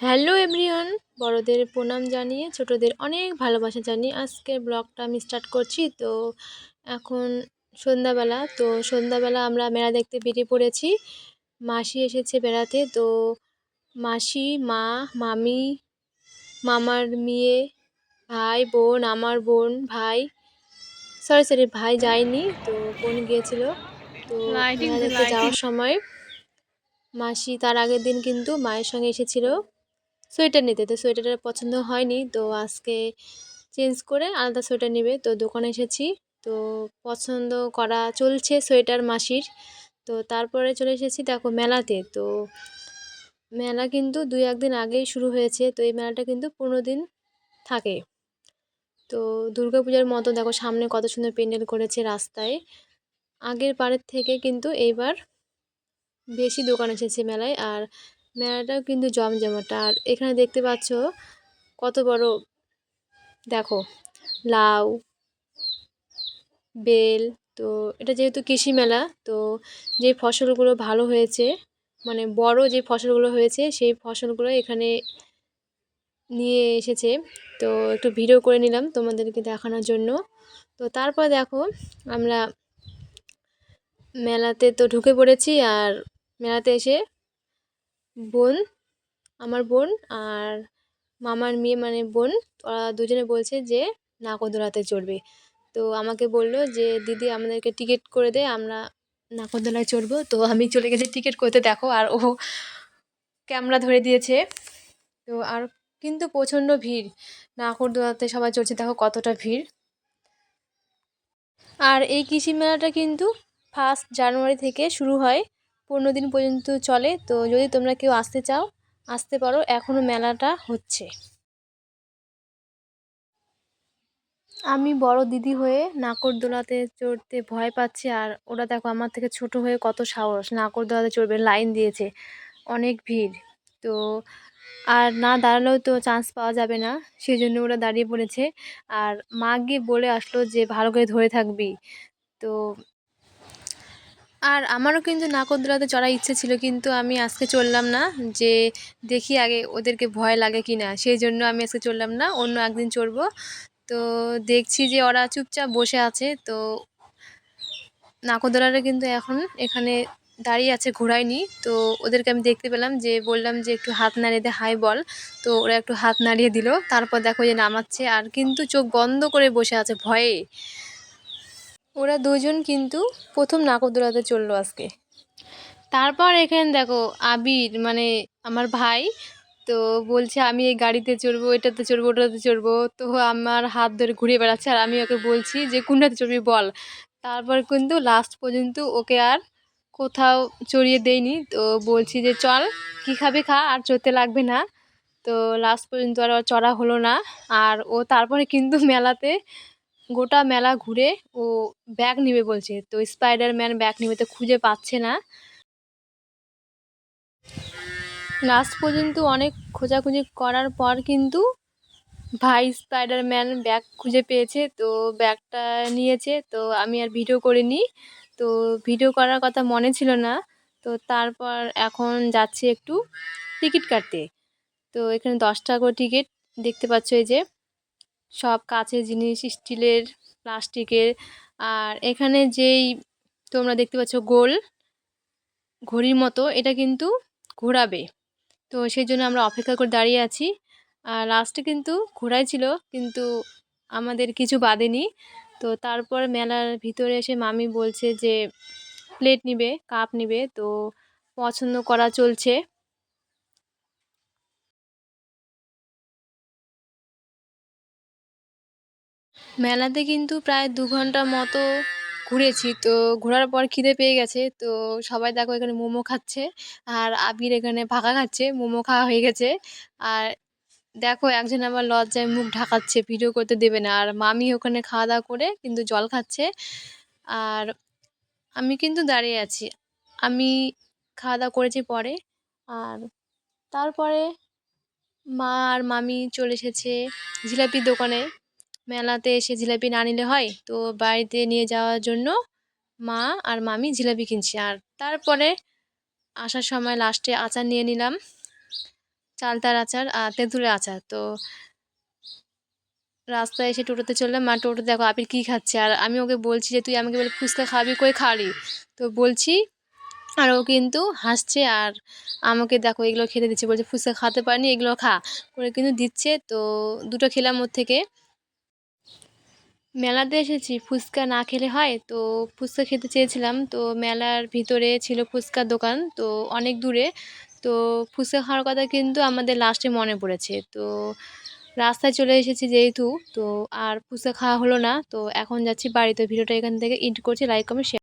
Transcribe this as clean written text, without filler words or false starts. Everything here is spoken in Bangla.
হ্যালো এভরিওয়ান, বড়দের প্রণাম জানিয়ে ছোটদের অনেক ভালোবাসা জানিয়ে আজকের ব্লগটা আমি স্টার্ট করছি। তো এখন সন্ধ্যাবেলা, তো সন্ধ্যাবেলা আমরা মেলা দেখতে বেরিয়ে পড়েছি। মাসি এসেছে বেড়াতে, তো মাসি, মা, মামি, মামার মেয়ে, ভাই, বোন, আমার বোন, ভাই, সরি ভাই যায়নি, তো বোন গিয়েছিল। তো লাইটিং মেলা দে দেখতে লাইটিং। যাওয়ার সময় মাসি তার আগের দিন কিন্তু মায়ের সঙ্গে এসেছিল সোয়েটার নিতে। তো সোয়েটারটা পছন্দ হয়নি, তো আজকে চেঞ্জ করে আলাদা সোয়েটার নেবে। তো দোকানে এসেছি, তো পছন্দ করা চলছে সোয়েটার মাসির। তো তারপরে চলে এসেছি দেখো মেলাতে। তো মেলা কিন্তু 2-1 দিন আগেই শুরু হয়েছে, তো এই মেলাটা কিন্তু 15 দিন থাকে। তো দুর্গাপূজার মতো দেখো সামনে কত সুন্দর প্যান্ডেল করেছে রাস্তায়। আগের বারের থেকে কিন্তু এইবার বেশি দোকান এসেছে মেলায়, আর মেলাটাও কিন্তু জমজমাট। আর এখানে দেখতে পাচ্ছ কত বড়, দেখো লাউ, বেল। তো এটা যেহেতু কৃষি মেলা, তো যে ফসলগুলো ভালো হয়েছে, মানে বড় যে ফসলগুলো হয়েছে সেই ফসলগুলো এখানে নিয়ে এসেছে। তো একটু ভিডিও করে নিলাম তোমাদেরকে দেখানোর জন্য। তো তারপর দেখো আমরা মেলাতে তো ঢুকে পড়েছি, আর মেলাতে এসে বোন, আমার বোন আর মামার মেয়ে মানে বোন, ওরা দুজনে বলছে যে নাগরদোলাতে চড়বে। তো আমাকে বলল যে দিদি আমাদেরকে টিকিট করে দে, আমরা নাগরদোলায় চড়বো। তো আমি চলে গেছি টিকিট করতে, দেখো আর ও ক্যামেরা ধরে দিয়েছে। তো আর কিন্তু প্রচণ্ড ভিড়, নাগরদোলাতে সবাই চড়ছে, দেখো কতটা ভিড়। আর এই কৃষি মেলাটা কিন্তু 1 জানুয়ারি থেকে শুরু হয়, 15 দিন পর্যন্ত চলে। তো যদি তোমরা কেউ আসতে চাও আসতে পারো, এখনও মেলাটা হচ্ছে। আমি বড় দিদি হয়ে নাগরদোলাতে চড়তে ভয় পাচ্ছি, আর ওরা দেখো আমার থেকে ছোট হয়ে কত সাহস, নাগরদোলাতে চড়বে, লাইন দিয়েছে, অনেক ভিড়। তো আর না দাঁড়ালেও তো চান্স পাওয়া যাবে না, সেই জন্য ওরা দাঁড়িয়ে পড়েছে। আর মা গিয়ে বলে আসলো যে ভালো করে ধরে থাকবি। তো আর আমারও কিন্তু নাগরদোলাতে চড়ার ইচ্ছে ছিল, কিন্তু আমি আজকে চললাম না, যে দেখি আগে ওদেরকে ভয় লাগে কি না, সেই জন্য আমি আজকে চললাম না, অন্য একদিন চড়বো। তো দেখছি যে ওরা চুপচাপ বসে আছে। তো নাগরদোলাটা কিন্তু এখন এখানে দাঁড়িয়ে আছে, ঘোরায়নি। তো ওদেরকে আমি দেখতে পেলাম, যে বললাম যে একটু হাত নাড়িয়ে দে, হাই বল। তো ওরা একটু হাত নাড়িয়ে দিল, তারপর দেখো যে নামাচ্ছে, আর কিন্তু চোখ বন্ধ করে বসে আছে ভয়ে। ওরা দুজন কিন্তু প্রথম নাগরদোলাতে চললো আজকে। তারপর এখানে দেখো আবির মানে আমার ভাই, তো বলছে আমি এই গাড়িতে চড়বো, এটাতে চড়বো, ওটাতে চড়বো। তো আমার হাত ধরে ঘুরিয়ে বেড়াচ্ছে, আর আমি ওকে বলছি যে কোনটাতে চড়বি বল। তারপর কিন্তু লাস্ট পর্যন্ত ওকে আর কোথাও চড়িয়ে দেয়নি। তো বলছি যে চল, কী খাবি খা, আর চড়তে লাগবে না। তো লাস্ট পর্যন্ত আর ওর চড়া হলো না। আর ও তারপরে কিন্তু মেলাতে গোটা মেলা ঘুরে ও ব্যাগ নিবে বলছে, তো স্পাইডারম্যান ব্যাগ নিবে, তো খুঁজে পাচ্ছে না। লাস্ট পর্যন্ত অনেক খোঁজাখুঁজি করার পর কিন্তু ভাই স্পাইডারম্যান ব্যাগ খুঁজে পেয়েছে, তো ব্যাগটা নিয়েছে। তো আমি আর ভিডিও করিনি, তো ভিডিও করার কথা মনে ছিল না। তো তারপর এখন যাচ্ছি একটু টিকিট কাটতে। তো এখানে 10 টাকা করে টিকিট, দেখতে পাচ্ছ এই যে সব কাঁচের জিনিস, স্টিলের, প্লাস্টিকের। আর এখানে যেই তোমরা দেখতে পাচ্ছ গোল ঘড়ির মতো, এটা কিন্তু ঘোরাবে। তো সেই জন্য আমরা অপেক্ষা করে দাঁড়িয়ে আছি। আর লাস্টে কিন্তু ঘোরাই ছিল, কিন্তু আমাদের কিছু বাদেনি। তো তারপর মেলার ভিতরে এসে মামি বলছে যে প্লেট নিবে, কাপ নিবে, তো পছন্দ করা চলছে। মেলাতে কিন্তু প্রায় 2 ঘন্টা মতো ঘুরেছি। তো ঘোরার পর খিদে পেয়ে গেছে, তো সবাই দেখো এখানে মোমো খাচ্ছে, আর আবির এখানে ভাকা খাচ্ছে, মোমো খাওয়া হয়ে গেছে। আর দেখো একজন আমার লজ্জায় মুখ ঢাকাচ্ছে, ভিডিও করতে দেবে না। আর মামি ওখানে খাওয়া দাওয়া করে কিন্তু জল খাচ্ছে, আর আমি কিন্তু দাঁড়িয়ে আছি। আমি খাওয়া দাওয়া করেছি পরে। আর তারপরে মা আর মামি চলে এসেছে জিলাপির দোকানে। মেলাতে এসে জিলাপি না নিলে হয়, তো বাড়িতে নিয়ে যাওয়ার জন্য মা আর মামি জিলাপি কিনছে। আর তারপরে আসার সময় লাস্টে আচার নিয়ে নিলাম। চালতার আচার আর তেঁতুলের আচার। তো রাস্তায় এসে টোটোতে চললাম, আর টোটো দেখো আবির কী খাচ্ছে, আর আমি ওকে বলছি যে তুই আমাকে বলে ফুচকা খাবি, কই খাওয়ালি? তো বলছি, আর ও কিন্তু হাসছে, আর আমাকে দেখো এগুলো খেতে দিচ্ছে, বলছে ফুচকা খাওয়াতে পারিনি, এগুলো খা করে কিন্তু দিচ্ছে। তো দুটো খেলাম ওর থেকে। মেলাতে এসেছি, ফুচকা না খেলে হয়? তো ফুচকা খেতে চেয়েছিলাম, তো মেলার ভিতরে ছিল ফুচকার দোকান, তো অনেক দূরে। তো ফুচকা খাওয়ার কথা কিন্তু আমাদের লাস্টে মনে পড়েছে। তো রাস্তায় চলে এসেছি যেহেতু, তো আর ফুচকা খাওয়া হলো না। তো এখন যাচ্ছি বাড়িতে। ভিডিওটা এখান থেকে এন্ড করছি। Like comment share.